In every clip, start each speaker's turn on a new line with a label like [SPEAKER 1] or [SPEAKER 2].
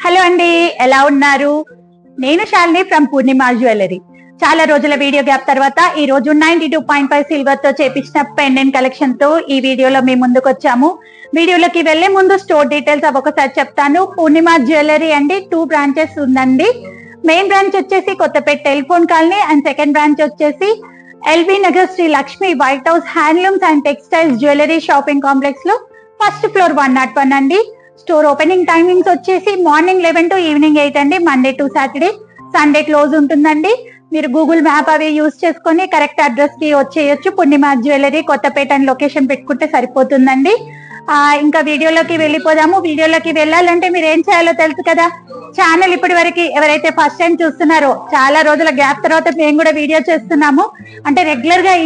[SPEAKER 1] Hello అండి, ఎలా ఉన్నారు? నేను శాలిని ఫ్రమ్ పూర్ణిమ జ్యువెలరీ. చాలా రోజుల వీడియో గ్యాప్ తర్వాత ఈ రోజు 92.5 సిల్వర్ తో చేపించిన పెండెంట్ కలెక్షన్ తో ఈ వీడియోలో మేము ముందుకు వచ్చాము. వీడియోలోకి వెళ్లే ముందు స్టోర్ డీటెయిల్స్ ఒకసారి చెప్తాను. పూర్ణిమ జ్యువెలరీ అండి 2 బ్రాంచెస్ ఉందండి. మెయిన్ బ్రాంచ్ వచ్చేసి Kothapeta telephone colony and second branch వచ్చేసి LB Nagar Sri Lakshmi white house handlooms and textiles jewellery shopping complex లో ఫస్ట్ ఫ్లోర్ 101 అండి. స్టోర్ ఓపెనింగ్ టైమింగ్స్ వచ్చేసి మార్నింగ్ 11 to ఈవినింగ్ 8 అండి. Monday to Saturday, Sunday close ఉంటుందండి. మీరు గూగుల్ మ్యాప్ అవి use చేసుకొని కరెక్ట్ అడ్రస్ కి వచ్చేయచ్చు. పూర్ణిమ జ్యువెలరీ కొత్తపేట అని లొకేషన్ పెట్టుకుంటే సరిపోతుందండి. ఇంకా వీడియోలోకి వెళ్ళిపోదాము. వీడియోలోకి వెళ్ళాలంటే మీరు ఏం చేయాలో తెలుసు కదా. ఛానల్ ఇప్పటి వరకు ఎవరైతే ఫస్ట్ టైం చూస్తున్నారో, చాలా రోజుల గ్యాప్ తర్వాత మేము కూడా వీడియో చేస్తున్నాము. అంటే రెగ్యులర్ గా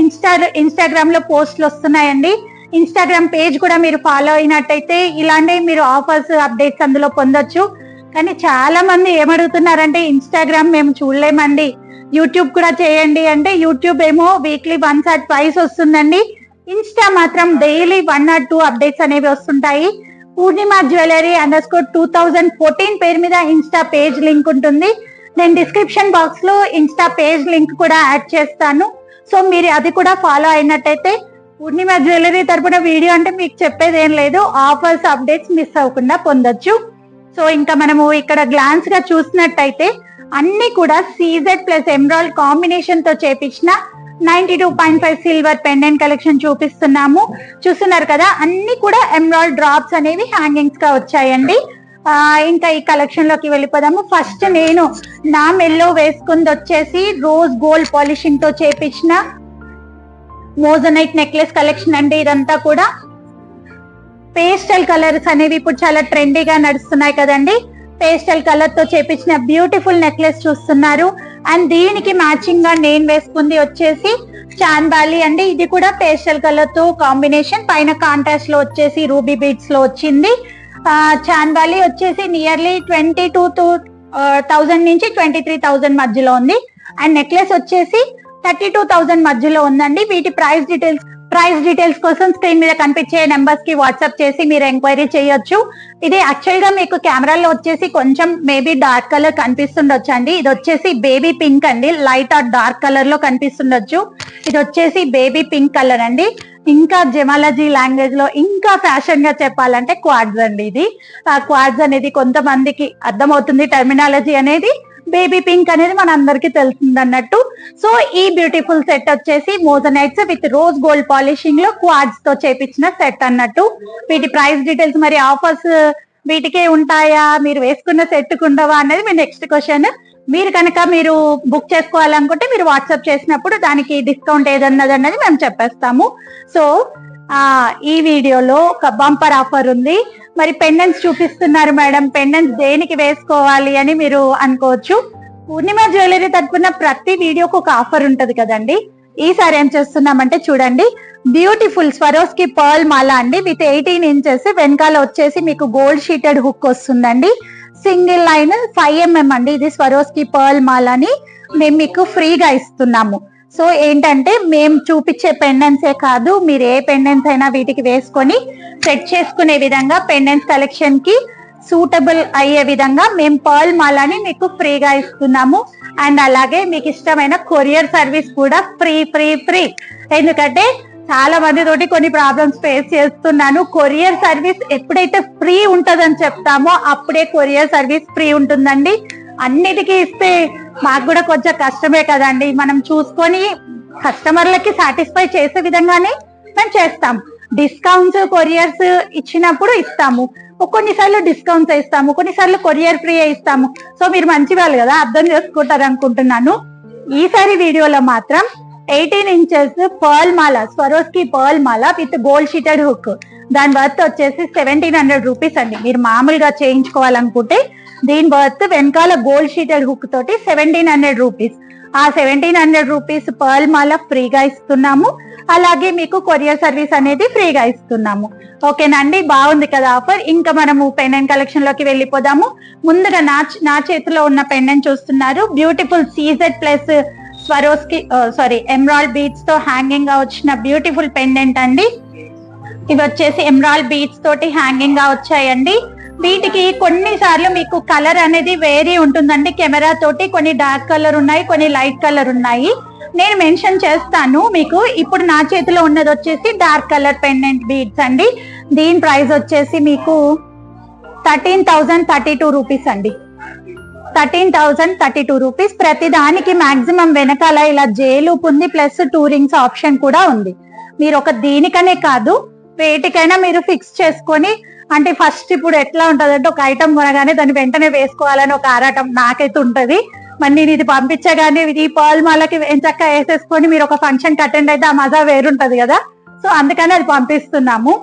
[SPEAKER 1] ఇన్స్టాగ్రామ్ లో పోస్టులు వస్తున్నాయండి. ఇన్స్టాగ్రామ్ పేజ్ కూడా మీరు ఫాలో అయినట్టయితే ఇలాంటి మీరు ఆఫర్స్ అప్డేట్స్ అందులో పొందొచ్చు. కానీ చాలా మంది ఏమడుగుతున్నారంటే ఇన్స్టాగ్రామ్ మేము చూడలేమండి, యూట్యూబ్ కూడా చేయండి అంటే యూట్యూబ్ ఏమో వీక్లీ 1 or 2 వస్తుందండి. ఇన్స్టా మాత్రం డైలీ 1 or 2 అప్డేట్స్ అనేవి వస్తుంటాయి. పూర్ణిమ జ్యువెలరీ _2014 పేరు మీద ఇన్స్టా పేజ్ లింక్ ఉంటుంది. నేను డిస్క్రిప్షన్ బాక్స్ లో ఇన్స్టా పేజ్ లింక్ కూడా యాడ్ చేస్తాను. సో మీరు అది కూడా ఫాలో అయినట్టయితే పూర్ణిమ జ్యువెలరీ తరపున వీడియో అంటే మీకు చెప్పేది ఏం లేదు, ఆఫర్స్ అప్డేట్స్ మిస్ అవ్వకుండా పొందొచ్చు. సో ఇంకా మనము ఇక్కడ గ్లాన్స్ గా చూసినట్టయితే అన్ని కూడా CZ ప్లస్ ఎమరాల్డ్ కాంబినేషన్ తో చేపించిన 92.5 సిల్వర్ పెండెంట్ కలెక్షన్ చూపిస్తున్నాము. చూస్తున్నారు కదా, అన్ని కూడా ఎమరాల్డ్ డ్రాప్స్ అనేవి హ్యాంగింగ్స్ గా వచ్చాయండి. ఇంకా ఈ కలెక్షన్ లోకి వెళ్ళిపోదాము. ఫస్ట్ నేను నా మెల్లో వేసుకుంది వచ్చేసి రోజ్ గోల్డ్ పాలిషింగ్ తో చేపించిన మోజనైట్ నెక్లెస్ కలెక్షన్ అండి. ఇదంతా కూడా పేస్టల్ కలర్స్ అనేవి ఇప్పుడు చాలా ట్రెండీగా నడుస్తున్నాయి కదండి. పేస్టల్ కలర్ తో చేపించిన బ్యూటిఫుల్ నెక్లెస్ చూస్తున్నారు. అండ్ దీనికి మ్యాచింగ్ గా నేను వేసుకుంది వచ్చేసి చాంబాలి అండి. ఇది కూడా పేస్టల్ కలర్ తో కాంబినేషన్, పైన కాంట్రాస్ట్ లో వచ్చేసి రూబీ బీడ్స్ లో వచ్చింది. చాంబాలి వచ్చేసి నియర్లీ 22,000 నుంచి 23,000 మధ్యలో ఉంది. అండ్ నెక్లెస్ వచ్చేసి 32,000 మధ్యలో ఉందండి. వీటి ప్రైస్ డీటెయిల్స్ కోసం స్క్రీన్ మీద కనిపించే నెంబర్స్ కి వాట్సాప్ చేసి మీరు ఎంక్వైరీ చేయొచ్చు. ఇది యాక్చువల్ గా మీకు కెమెరాలో వచ్చేసి కొంచెం మేబీ డార్క్ కలర్ కనిపిస్తుండొచ్చు అండి. ఇది వచ్చేసి బేబీ పింక్ అండి, లైట్ ఆర్ డార్క్ కలర్ లో కనిపిస్తుండొచ్చు. ఇది వచ్చేసి బేబీ పింక్ కలర్ అండి. ఇంకా జెమాలజీ లాంగ్వేజ్ లో ఇంకా ఫ్యాషన్ గా చెప్పాలంటే క్వార్ట్జ్ అండి. ఇది క్వార్ట్జ్ అనేది కొంతమందికి అర్థమవుతుంది టర్మినాలజీ అనేది. బేబీ పింక్ అనేది మన అందరికి తెలిసింది అన్నట్టు. సో ఈ బ్యూటిఫుల్ సెట్ వచ్చేసి మోజనైట్స్ విత్ రోజ్ గోల్డ్ పాలిషింగ్ లో క్వార్ట్జ్ తో చేపించిన సెట్ అన్నట్టు. వీటి ప్రైస్ డీటెయిల్స్ మరి ఆఫర్స్ వీటికే ఉంటాయా, మీరు వేసుకున్న సెట్ ఉండవా అనేది మీ నెక్స్ట్ క్వశ్చన్. మీరు కనుక మీరు బుక్ చేసుకోవాలనుకుంటే మీరు వాట్సాప్ చేసినప్పుడు దానికి డిస్కౌంట్ ఏదన్నది అన్నది మేము చెప్పేస్తాము. సో ఈ వీడియోలో ఒక బంపర్ ఆఫర్ ఉంది. మరి పెండెంట్స్ చూపిస్తున్నారు మేడం, పెండెంట్స్ దేనికి వేసుకోవాలి అని మీరు అనుకోవచ్చు. పూర్ణిమ జ్యువెలరీ తరపున ప్రతి వీడియోకి ఒక ఆఫర్ ఉంటది కదండి. ఈసారి ఏం చేస్తున్నామంటే చూడండి, బ్యూటిఫుల్ స్వరోస్కి పర్ల్ మాల అండి విత్ 18 ఇంచెస్. వెనకాల వచ్చేసి మీకు గోల్డ్ షీటెడ్ హుక్ వస్తుందండి. సింగిల్ లైన్ 5 mm అండి. ఇది స్వరోస్కి పర్ల్ మాలని మేము మీకు ఫ్రీగా ఇస్తున్నాము. సో ఏంటంటే మేము చూపించే పెండెంట్సే కాదు, మీరు ఏ పెండెంట్స్ అయినా వీటికి వేసుకొని సెట్ చేసుకునే విధంగా పెండెంట్స్ కలెక్షన్ కి సూటబుల్ అయ్యే విధంగా మేము పర్ల్ మాలని మీకు ఫ్రీగా ఇస్తున్నాము. అండ్ అలాగే మీకు ఇష్టమైన కొరియర్ సర్వీస్ కూడా ఫ్రీ. ఎందుకంటే చాలా మంది తోటి కొన్ని ప్రాబ్లమ్స్ ఫేస్ చేస్తున్నాను. కొరియర్ సర్వీస్ ఎప్పుడైతే ఫ్రీ ఉంటదని చెప్తామో అప్పుడే కొరియర్ సర్వీస్ ఫ్రీ ఉంటుందండి. అన్నిటికీ ఇస్తే మాకు కూడా కొంచెం కష్టమే కదండి. మనం చూసుకొని కస్టమర్లకి సాటిస్ఫై చేసే విధంగానే మేము చేస్తాం. డిస్కౌంట్స్ కొరియర్స్ ఇచ్చినప్పుడు ఇస్తాము, కొన్నిసార్లు డిస్కౌంట్స్ ఇస్తాము, కొన్నిసార్లు కొరియర్ ఫ్రీ ఇస్తాము. సో మీరు మంచి వాళ్ళు కదా, అర్థం చేసుకుంటారు అనుకుంటున్నాను. ఈసారి వీడియోలో మాత్రం 18 inches pearl Mala, Swarovski pearl Mala with gold sheeted hook, దాని వర్త్ వచ్చేసి 1700 రూపీస్ అండి. మీరు మామూలుగా చేయించుకోవాలనుకుంటే దీని వర్త్ వెనకాల గోల్డ్ షీటెడ్ హుక్ తోటి 1700 రూపీస్. ఆ 1700 రూపీస్ పర్ల్ మాల ఫ్రీగా ఇస్తున్నాము. అలాగే మీకు కొరియర్ సర్వీస్ అనేది ఫ్రీగా ఇస్తున్నాము. ఓకేనండి, బాగుంది కదా ఆఫర్. ఇంకా మనము పెండెంట్ కలెక్షన్ లోకి వెళ్ళిపోదాము. ముందుగా నా చేతిలో ఉన్న పెండెంట్ చూస్తున్నారు, beautiful CZ plus Swarovski emerald beads తో హ్యాంగింగ్ గా వచ్చిన బ్యూటిఫుల్ పెండెంట్ అండి. ఇవి వచ్చేసి ఎమరాల్డ్ బీడ్స్ తోటి హ్యాంగింగ్ గా వచ్చాయండి. వీటికి కొన్నిసార్లు మీకు కలర్ అనేది వేరీ ఉంటుందండి కెమెరా తోటి. కొన్ని డార్క్ కలర్ ఉన్నాయి, కొన్ని లైట్ కలర్ ఉన్నాయి. నేను మెన్షన్ చేస్తాను మీకు. ఇప్పుడు నా చేతిలో ఉన్నది వచ్చేసి డార్క్ కలర్ పెండెంట్ బీడ్స్ అండి. దీని ప్రైస్ వచ్చేసి మీకు 13,032 రూపీస్ అండి. 13,032 రూపీస్. ప్రతి దానికి మాక్సిమం వెనకాల ఇలా జేలూప్ ఉంది, ప్లస్ 2 రింగ్స్ ఆప్షన్ కూడా ఉంది. మీరు ఒక దీనికనే కాదు వేటికైనా మీరు ఫిక్స్ చేసుకొని, అంటే ఫస్ట్ ఇప్పుడు ఎట్లా ఉంటది అంటే ఒక ఐటమ్ కొనగానే దాన్ని వెంటనే వేసుకోవాలని ఒక ఆరాటం నాకైతే ఉంటది. మరి నేను ఇది పంపించగానే ఈ పర్ల్ మాలకి ఎంచక్క వేసేసుకొని మీరు ఒక ఫంక్షన్ అటెండ్ అయితే ఆ మజా వేరుంటది కదా. సో అందుకని అది పంపిస్తున్నాము.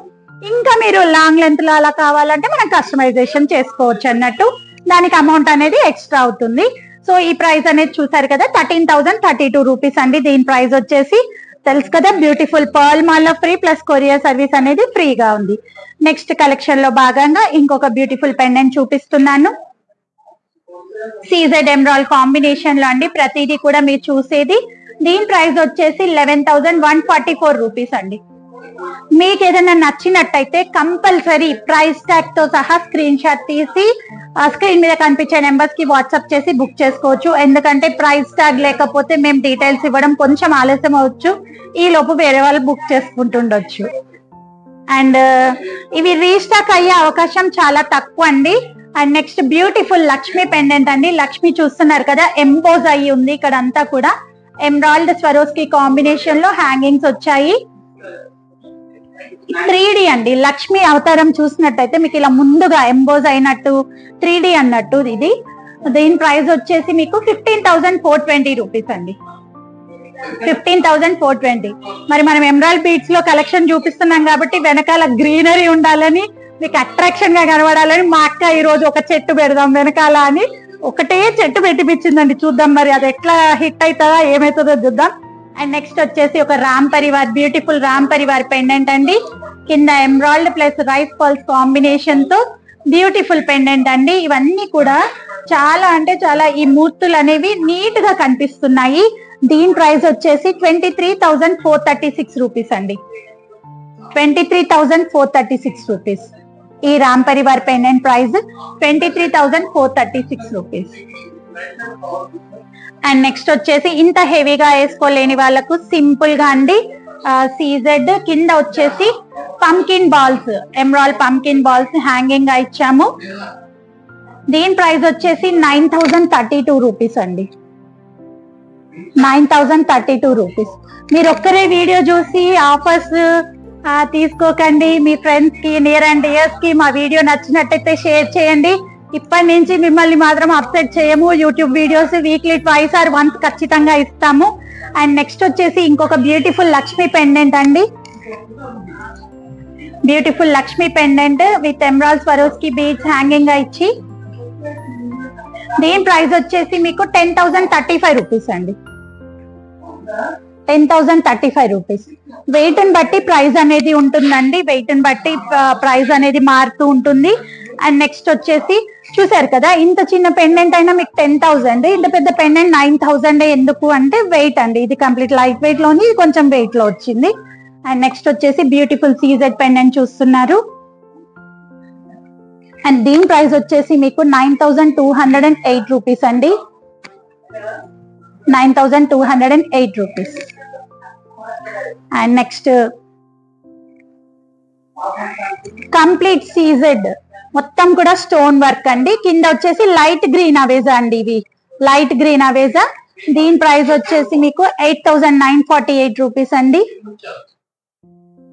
[SPEAKER 1] ఇంకా మీరు లాంగ్ లెంత్ లో అలా కావాలంటే మనం కస్టమైజేషన్ చేసుకోవచ్చు అన్నట్టు. దానికి అమౌంట్ అనేది ఎక్స్ట్రా అవుతుంది. సో ఈ ప్రైస్ అనేది చూసారు కదా, 13,032 రూపీస్ అండి. దీని ప్రైస్ వచ్చేసి తెలుసు కదా, బ్యూటిఫుల్ పర్ల్ మాల్లో ఫ్రీ ప్లస్ కొరియర్ సర్వీస్ అనేది ఫ్రీగా ఉంది. నెక్స్ట్ కలెక్షన్ లో భాగంగా ఇంకొక బ్యూటిఫుల్ పెండెంట్ చూపిస్తున్నాను. సీజెడ్ ఎమరాల్డ్ కాంబినేషన్ లో అండి. ప్రతిదీ కూడా మీరు చూసేది. దీని ప్రైస్ వచ్చేసి 11,144 రూపీస్ అండి. మీకు ఏదైనా నచ్చినట్టయితే కంపల్సరీ ప్రైస్ ట్యాగ్ తో సహా స్క్రీన్ షాట్ తీసి స్క్రీన్ మీద కనిపించే నెంబర్స్ కి వాట్సాప్ చేసి బుక్ చేసుకోవచ్చు. ఎందుకంటే ప్రైస్ ట్యాగ్ లేకపోతే మేము డీటెయిల్స్ ఇవ్వడం కొంచెం ఆలస్యం అవ్వచ్చు. ఈ లోపు వేరే వాళ్ళు బుక్ చేసుకుంటుండొచ్చు. అండ్ ఇవి రీస్టాక్ అయ్యే అవకాశం చాలా తక్కువ అండి. And next beautiful Lakshmi pendant అండి. లక్ష్మి చూస్తున్నారు కదా, ఎంపోజ్ అయ్యి ఉంది. ఇక్కడ అంతా కూడా ఎమరాల్డ్ స్వరోస్కి కాంబినేషన్ లో హ్యాంగింగ్స్ వచ్చాయి. 3D అండి. లక్ష్మి అవతారం చూసినట్టయితే మీకు ఇలా ముందుగా ఎంబోజ్ అయినట్టు 3D అన్నట్టు ఇది. దీని ప్రైస్ వచ్చేసి మీకు 15,420 రూపీస్ అండి. 15,420. మరి మనం ఎమరాల్డ్ బీడ్స్ లో కలెక్షన్ చూపిస్తున్నాం కాబట్టి వెనకాల గ్రీనరీ ఉండాలని, మీకు అట్రాక్షన్ గా కనబడాలని మా అక్క ఈ రోజు ఒక చెట్టు పెడదాం వెనకాల అని ఒకటే చెట్టు పెట్టిపించిందండి. చూద్దాం మరి అది ఎట్లా హిట్ అవుతుందా ఏమవుతుందో చూద్దాం. అండ్ నెక్స్ట్ వచ్చేసి ఒక రామ్ పరివార్, బ్యూటిఫుల్ రామ్ పరివార్ పెండెంట్ అండి. కింద emerald plus rice pearls combination తో బ్యూటిఫుల్ పెండెంట్ అండి. ఇవన్నీ కూడా చాలా అంటే చాలా ఈ మూర్తులు అనేవి నీట్ గా కనిపిస్తున్నాయి. దీని ప్రైస్ వచ్చేసి 23,436 రూపీస్ అండి. 23,436 రూపీస్. ఈ Ram Parivar pendant price 23,436 rupees. And next వచ్చేసి ఇంత హెవీగా వేసుకోలేని వాళ్ళకు సింపుల్ గా అండి సీజెడ్ కింద వచ్చేసి pumpkin balls, emerald pumpkin balls hanging గా ఇచ్చాము. దీని ప్రైస్ వచ్చేసి 9,032 రూపీస్ అండి. 9,032 రూపీస్. మీరు ఒక్కరే వీడియో చూసి ఆఫర్స్ తీసుకోకండి. మీ ఫ్రెండ్స్ కి, నియర్ అండ్ డియర్స్ కి మా వీడియో నచ్చినట్టయితే షేర్ చేయండి. ఇప్పటి నుంచి మిమ్మల్ని మాత్రం అప్సెట్ చేయము. యూట్యూబ్ వీడియోస్ వీక్లీ 2 or 1 ఖచ్చితంగా ఇస్తాము. అండ్ నెక్స్ట్ వచ్చేసి ఇంకొక బ్యూటిఫుల్ లక్ష్మీ పెండెంట్ అండి. Beautiful Lakshmi pendant with emerald Swarovski beads hanging గా ఇచ్చి దీని ప్రైస్ వచ్చేసి మీకు 10,035 రూపీస్ అండి. 10,035 రూపీస్. వెయిట్ ని బట్టి ప్రైస్ అనేది ఉంటుందండి. వెయిట్ ని బట్టి ప్రైస్ అనేది మారుతూ ఉంటుంది. అండ్ నెక్స్ట్ వచ్చేసి చూసారు కదా, ఇంత చిన్న పెండెంట్ అయినా మీకు 10,000, ఇంత పెద్ద పెండెంట్ 9,000. ఎందుకు అంటే వెయిట్ అండి. ఇది కంప్లీట్ లైట్ వెయిట్ లోని కొంచెం వెయిట్ లో వచ్చింది. అండ్ నెక్స్ట్ వచ్చేసి బ్యూటిఫుల్ సీజెడ్ పెండెంట్ చూస్తున్నారు. అండ్ దీని ప్రైస్ వచ్చేసి మీకు 9,208 రూపీస్ అండి. 9,208 rupees. And next complete CZ మొత్తం కూడా స్టోన్ వర్క్ అండి. కింద వచ్చేసి లైట్ గ్రీన్ అవేజా అండి. ఇవి లైట్ గ్రీన్ అవేజా. దీని ప్రైస్ వచ్చేసి మీకు 8,948 రూపీస్ అండి.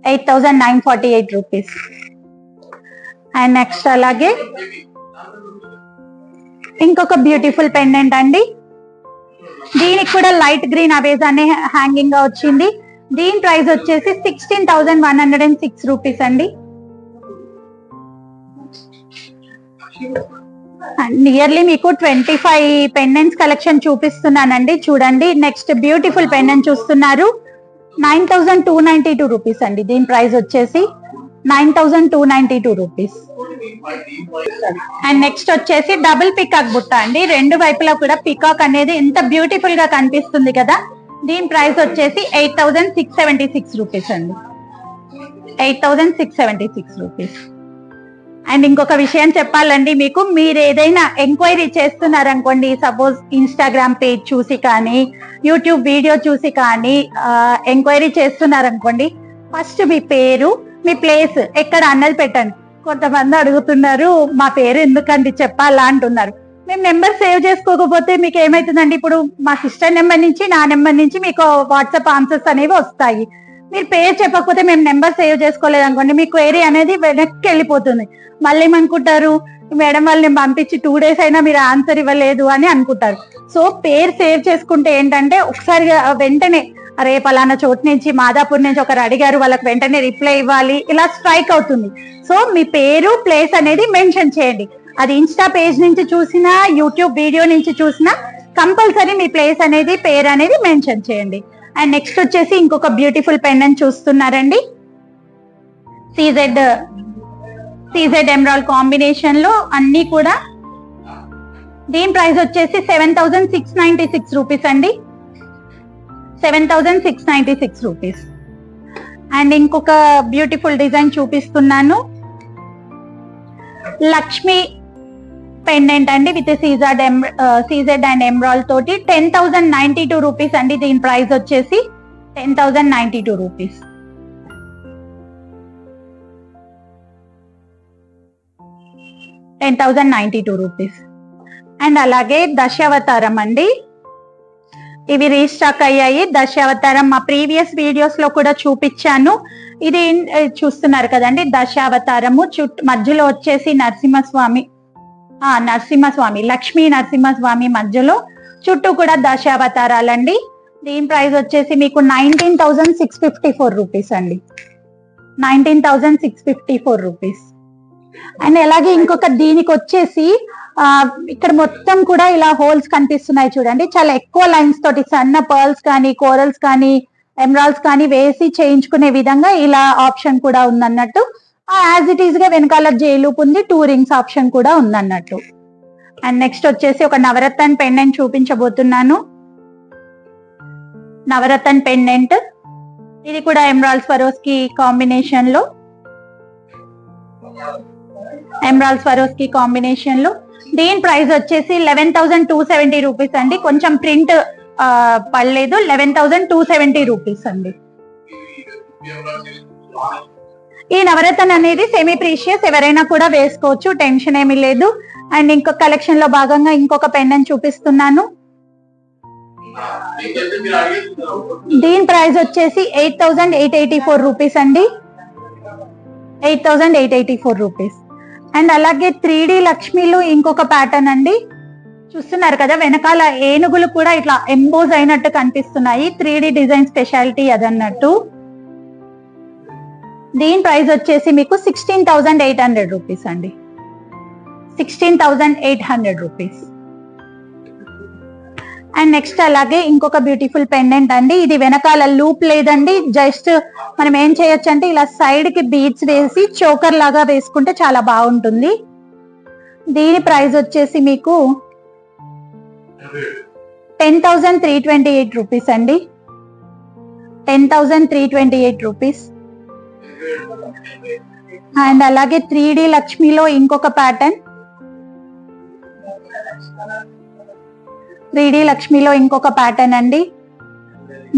[SPEAKER 1] 8,948 రూపీస్. అండ్ నెక్స్ట్ అలాగే ఇంకొక బ్యూటిఫుల్ పెండెంట్ అండి. దీనికి కూడా లైట్ గ్రీన్ అవేజానే హ్యాంగింగ్ గా వచ్చింది. దీని ప్రైస్ వచ్చేసి 16,106 రూపీస్ అండి. నియర్లీ మీకు 25 పెండెంట్స్ కలెక్షన్ చూపిస్తున్నానండి. చూడండి. నెక్స్ట్ బ్యూటిఫుల్ పెండెంట్ చూస్తున్నారు. 9,292 రూపీస్ అండి. దీని ప్రైస్ వచ్చేసి 9,292 రూపీస్. అండ్ నెక్స్ట్ వచ్చేసి డబుల్ పికాక్ బుట్ట అండి. రెండు వైపులా కూడా పికాక్ అనేది ఎంత బ్యూటిఫుల్ గా కనిపిస్తుంది కదా. దీని ప్రైస్ వచ్చేసి 8,676 రూపీస్ అండి. 8,676 రూపీస్. అండ్ ఇంకొక విషయం చెప్పాలండి మీకు, మీరు ఏదైనా ఎంక్వైరీ చేస్తున్నారనుకోండి, సపోజ్ ఇన్స్టాగ్రామ్ పేజ్ చూసి కానీ యూట్యూబ్ వీడియో చూసి కానీ ఎంక్వైరీ చేస్తున్నారనుకోండి, ఫస్ట్ మీ పేరు, మీ ప్లేస్ ఎక్కడ అన్నది పెట్టండి. కొంతమంది అడుగుతున్నారు మా పేరు ఎందుకండి చెప్పాలా అంటున్నారు. మేము నెంబర్ సేవ్ చేసుకోకపోతే మీకు ఏమైతుందండి, ఇప్పుడు మా సిస్టర్ నెంబర్ నుంచి నా నెంబర్ నుంచి మీకు వాట్సాప్ ఆన్సర్స్ అనేవి వస్తాయి. మీరు పేరు చెప్పకపోతే మేము నెంబర్ సేవ్ చేసుకోలేదు అనుకోండి, మీ క్వైరీ అనేది వెనక్కి వెళ్ళిపోతుంది. మళ్ళీ ఏమనుకుంటారు, మేడం వాళ్ళని పంపించి 2 days అయినా మీరు ఆన్సర్ ఇవ్వలేదు అని అనుకుంటారు. సో పేరు సేవ్ చేసుకుంటే ఏంటంటే ఒకసారి వెంటనే అరే పలానా చోటు నుంచి మాదాపూర్ నుంచి ఒకరు అడిగారు, వాళ్ళకి వెంటనే రిప్లై ఇవ్వాలి, ఇలా స్ట్రైక్ అవుతుంది. సో మీ పేరు ప్లేస్ అనేది మెన్షన్ చేయండి. అది ఇన్స్టా పేజ్ నుంచి చూసినా యూట్యూబ్ వీడియో నుంచి చూసినా కంపల్సరీ మీ ప్లేస్ అనేది పేరు అనేది మెన్షన్ చేయండి. అండ్ నెక్స్ట్ వచ్చేసి ఇంకొక బ్యూటిఫుల్ పెన్ అని చూస్తున్నారండి. సీజెడ్ ఎమరాల్డ్ కాంబినేషన్ లో అన్ని కూడా. దీని ప్రైస్ వచ్చేసి 7696 రూపీస్ అండి, 7696 రూపీస్. అండ్ ఇంకొక బ్యూటిఫుల్ డిజైన్ చూపిస్తున్నాను, లక్ష్మి పెండెంట్ అండి విత్ సీజెడ్ అండ్ ఎమరాల్డ్ తోటి 10,092 రూపీస్ అండి. దీని ప్రైస్ వచ్చేసి 10,092 రూపీస్. అండ్ అలాగే దశావతారం అండి, ఇవి రీస్టాక్ అయ్యాయి. దశావతారం మా ప్రీవియస్ వీడియోస్ లో కూడా చూపించాను. ఇది చూస్తున్నారు కదండి, దశావతారము మధ్యలో వచ్చేసి నరసింహస్వామి, లక్ష్మీ నరసింహస్వామి మధ్యలో, చుట్టూ కూడా దశావతారాలండి. దీని ప్రైస్ వచ్చేసి మీకు 19,654 రూపీస్ అండి, 19,654 రూపీస్. అండ్ అలాగే ఇంకొక దీనికి వచ్చేసి ఇక్కడ మొత్తం కూడా ఇలా హోల్స్ కనిపిస్తున్నాయి చూడండి, చాలా ఎక్కువ లైన్స్ తోటి సన్న పర్ల్స్ కానీ కోరల్స్ కానీ ఎమరాల్డ్స్ కానీ వేసి చేయించుకునే విధంగా ఇలా ఆప్షన్ కూడా ఉందన్నట్టు. యాజ్ ఇట్ ఈస్ గా వెనకాల జేలూప్ ఉంది, 2 rings ఆప్షన్ కూడా ఉందన్నట్టు. అండ్ నెక్స్ట్ వచ్చేసి ఒక నవరత్న పెండెంట్ చూపించబోతున్నాను. నవరత్న పెండెంట్, ఇది కూడా ఎమరాల్డ్ స్వరోస్కి కాంబినేషన్ లో, దీని ప్రైస్ వచ్చేసి 11,270 రూపీస్ అండి. కొంచెం ప్రింట్ పడలేదు, 11,270 రూపీస్ అండి. ఈ నవరత్న అనేది సెమీ ప్రీషియస్, ఎవరైనా కూడా వేసుకోవచ్చు, టెన్షన్ ఏమీ లేదు. అండ్ ఇంకొక కలెక్షన్ లో భాగంగా ఇంకొక పెండెంట్ చూపిస్తున్నాను. దీని ప్రైస్ వచ్చేసి 8,884 రూపీస్ అండి, 8,884 రూపీస్. అండ్ అలాగే 3D లక్ష్మిలో ఇంకొక ప్యాటర్న్ అండి, చూస్తున్నారు కదా వెనకాల ఏనుగులు కూడా ఇట్లా ఎంబోజ్ అయినట్టు కనిపిస్తున్నాయి, 3D డిజైన్ స్పెషాలిటీ అదన్నట్టు. దీని ప్రైస్ వచ్చేసి మీకు 16,800 రూపీస్ అండి, 16,800 రూపీస్. అండ్ నెక్స్ట్ అలాగే ఇంకొక బ్యూటిఫుల్ పెండెంట్ అండి, ఇది వెనకాల లూప్ లేదండి, జస్ట్ మనం ఏం చేయొచ్చు అంటే ఇలా సైడ్ కి బీడ్స్ వేసి చోకర్ లాగా వేసుకుంటే చాలా బాగుంటుంది. దీని ప్రైస్ వచ్చేసి మీకు 10,328 రూపీస్ అండి, 10,328 రూపీస్. అండ్ అలాగే 3D లక్ష్మిలో ఇంకొక ప్యాటర్న్, 3D లక్ష్మిలో ఇంకొక ప్యాటర్న్ అండి.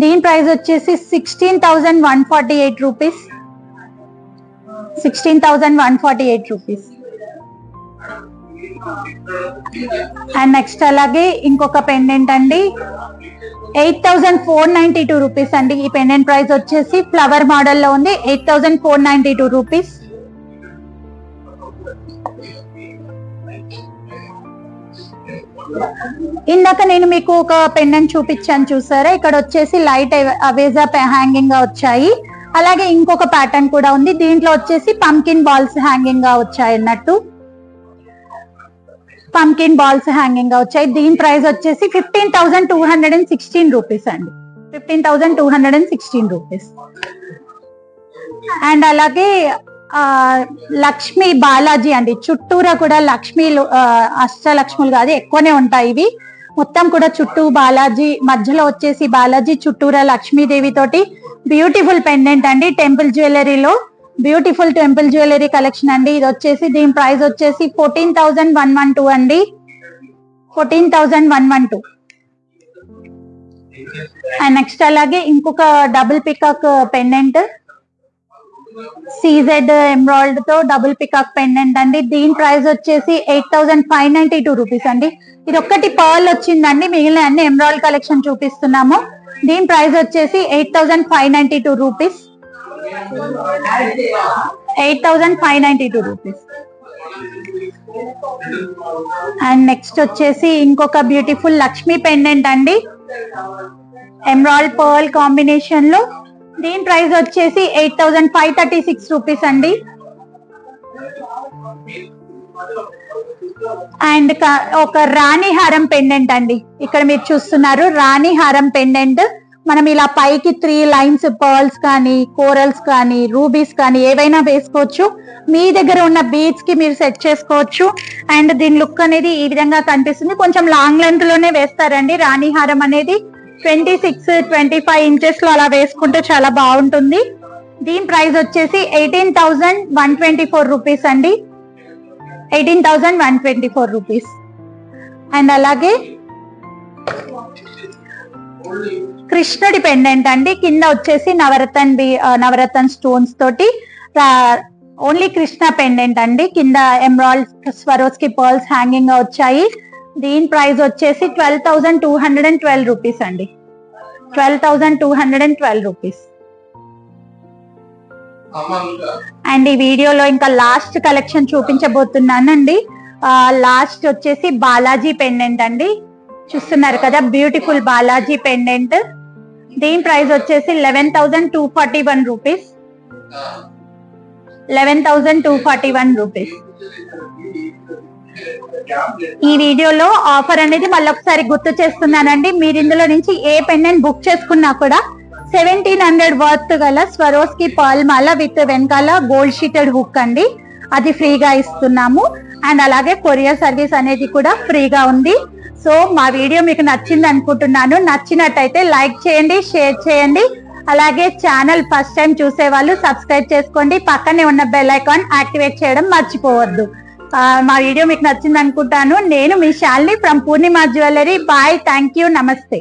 [SPEAKER 1] దీని ప్రైస్ వచ్చేసి 16,148 రూపీస్, 16,148 రూపీస్. అండ్ నెక్స్ట్ అలాగే ఇంకొక పెండెంట్ అండి, 8,492 రూపీస్ అండి. ఈ పెండెంట్ ప్రైస్ వచ్చేసి ఫ్లవర్ మోడల్ లో ఉంది, 8,492 రూపీస్. ఇందాక నేను మీకు ఒక పెండెంట్ చూపించాను చూసారా, ఇక్కడ వచ్చేసి లైట్ అవేజా హ్యాంగింగ్ గా వచ్చాయి. అలాగే ఇంకొక ప్యాటర్న్ కూడా ఉంది, దీంట్లో వచ్చేసి పంకిన్ బాల్స్ హ్యాంగింగ్ గా వచ్చాయి అన్నట్టు, పంకిన్ బాల్స్ హ్యాంగింగ్ గా వచ్చాయి. దీని ప్రైస్ వచ్చేసి 15,216 రూపీస్ అండి, 15,216 రూపీస్. అండ్ అలాగే లక్ష్మి బాలాజీ అండి, చుట్టూరా కూడా లక్ష్మీలు, అష్టలక్ష్ములు కాదు ఎక్కువనే ఉంటాయి ఇవి, మొత్తం కూడా చుట్టూ బాలాజీ, మధ్యలో వచ్చేసి బాలాజీ, చుట్టూరా లక్ష్మీదేవి తోటి బ్యూటిఫుల్ పెండెంట్ అండి. టెంపుల్ జ్యువెలరీలో బ్యూటిఫుల్ టెంపుల్ జ్యువెలరీ కలెక్షన్ అండి. ఇది వచ్చేసి దీని ప్రైస్ వచ్చేసి 14,112 అండి, 14,112. అండ్ నెక్స్ట్ అలాగే ఇంకొక double peacock pendant, CZ emerald తో డబుల్ పికాక్ పెండెంట్ అండి. దీని ప్రైస్ వచ్చేసి 8,592 రూపీస్ అండి. ఇది ఒక్కటి పర్ల్ వచ్చిందండి, మిగిలిన అన్ని ఎమరాల్డ్ కలెక్షన్ చూపిస్తున్నాము. దీని ప్రైస్ వచ్చేసి 8,592 రూపీస్, 8,592 రూపీస్. అండ్ నెక్స్ట్ వచ్చేసి ఇంకొక బ్యూటిఫుల్ లక్ష్మీ పెండెంట్ అండి, ఎమరాల్డ్ పర్ల్ కాంబినేషన్ లో. దీని ప్రైస్ వచ్చేసి 8,536 రూపీస్ అండి. అండ్ ఒక రాణి హారం పెండెంట్ అండి, ఇక్కడ మీరు చూస్తున్నారు రాణి హారం పెండెంట్. మనం ఇలా పైకి 3 లైన్స్ పర్ల్స్ కానీ, కోరల్స్ కానీ, రూబీస్ కానీ ఏవైనా వేసుకోవచ్చు. మీ దగ్గర ఉన్న బీడ్స్ కి మీరు సెట్ చేసుకోవచ్చు. అండ్ దీని లుక్ అనేది ఈ విధంగా కనిపిస్తుంది. కొంచెం లాంగ్ లెంత్ లోనే వేస్తారండి రాణి హారం అనేది. 26-25 ఇంచెస్ లో అలా వేసుకుంటే చాలా బాగుంటుంది. దీని ప్రైస్ వచ్చేసి 18,124 రూపీస్ అండి, 18,124 రూపీస్. అండ్ అలాగే కృష్ణుడి పెండెంట్ అండి, కింద వచ్చేసి నవరత్న స్టోన్స్ తోటి ఓన్లీ కృష్ణ పెండెంట్ అండి. కింద ఎమరాల్డ్ స్వరోస్కి పర్ల్స్ హ్యాంగింగ్ గా వచ్చాయి. దీని ప్రైస్ వచ్చేసి 12,212 రూపీస్ అండి, 12,212 రూపీస్. అండ్ ఈ వీడియోలో ఇంకా లాస్ట్ కలెక్షన్ చూపించబోతున్నానండి. లాస్ట్ వచ్చేసి బాలాజీ పెండెంట్ అండి, చూస్తున్నారు కదా బ్యూటిఫుల్ బాలాజీ పెండెంట్. దీని ప్రైస్ వచ్చేసి 11,241 రూపీస్, 11,241 రూపీస్. ఈ వీడియోలో ఆఫర్ అనేది మళ్ళీ ఒకసారి గుర్తు చేస్తున్నానండి. మీరు ఇందులో నుంచి ఏ పెండెంట్ బుక్ చేసుకున్నా కూడా 1,700 వర్త్ గల స్వరోస్కి పర్ల్ మాల విత్ వెనకాల గోల్డ్ షీటెడ్ హుక్ అండి, అది ఫ్రీగా ఇస్తున్నాము. అండ్ అలాగే కొరియర్ సర్వీస్ అనేది కూడా ఫ్రీగా ఉంది. సో మా వీడియో మీకు నచ్చింది అనుకుంటున్నాను. నచ్చినట్టయితే లైక్ చేయండి, షేర్ చేయండి. అలాగే ఛానల్ ఫస్ట్ టైం చూసే వాళ్ళు సబ్స్క్రైబ్ చేసుకోండి. పక్కనే ఉన్న బెల్ ఐకాన్ యాక్టివేట్ చేయడం మర్చిపోవద్దు. మా వీడియో మీకు నచ్చింది అనుకుంటాను. నేను మీ Shalini from Purnima jewellery. Bye, thank you, నమస్తే.